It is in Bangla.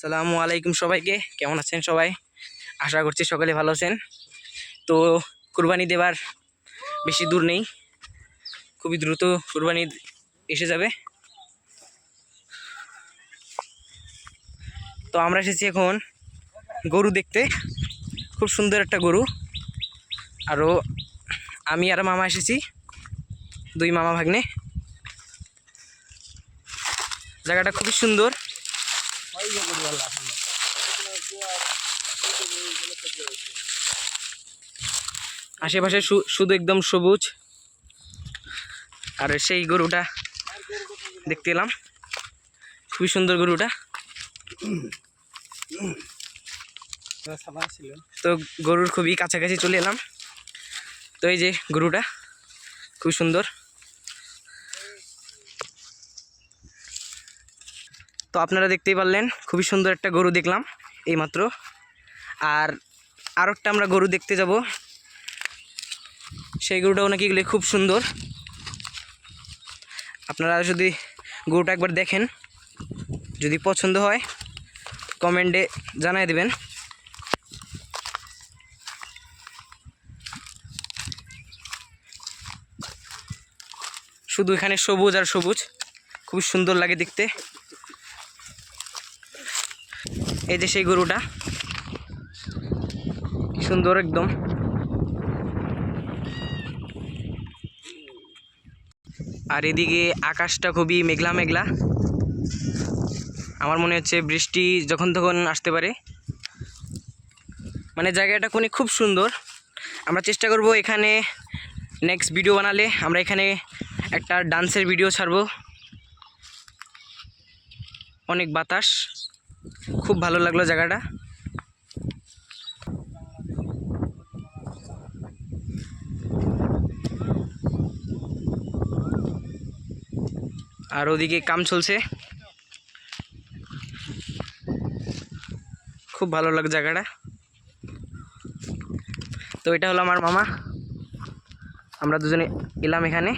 সালামু আলাইকুম সবাইকে, কেমন আছেন সবাই? আশা করছি সকলে ভালো আছেন। তো কুরবানি দেবার বেশি দূর নেই, খুবই দ্রুত কুরবানি এসে যাবে। তো আমরা এসেছি এখন গরু দেখতে, খুব সুন্দর একটা গরু। আরও আমি আর মামা এসেছি, দুই মামা ভাগ্নে। জায়গাটা খুবই সুন্দর। আশেপাশে শুধু একদম সবুজ। আর সেই গরুটা দেখতে এলাম, খুবই সুন্দর গরুটা। তো গরুর খুবই কাছাকাছি চলে এলাম। তো এই যে গরুটা খুব সুন্দর। তো আপনারা দেখতেই পারলেন, খুবই সুন্দর একটা গরু দেখলাম এইমাত্র। আর একটা আমরা গরু দেখতে যাব, সেই গরুটাও নাকি এগুলি খুব সুন্দর। আপনারা যদি গরুটা একবার দেখেন, যদি পছন্দ হয় কমেন্টে জানাই দেবেন। শুধু এখানে সবুজ আর সবুজ, খুব সুন্দর লাগে দেখতে। এই যে সেই গরুটা, কি সুন্দর একদম। আর এদিকে আকাশটা খুবই মেঘলা মেঘলা, আমার মনে হচ্ছে বৃষ্টি যখন তখন আসতে পারে। মানে জায়গাটা কোনে খুব সুন্দর। আমরা চেষ্টা করব এখানে নেক্সট ভিডিও বানালে আমরা এখানে একটা ডান্সের ভিডিও ছাড়বো। অনেক বাতাস, খুব ভালো লাগলো জায়গাটা। আর ওদিকে কাম চলছে, খুব ভালো লাগে জায়গাটা। তো এটা হলো আমার মামা, আমরা দুজনে এলাম এখানে।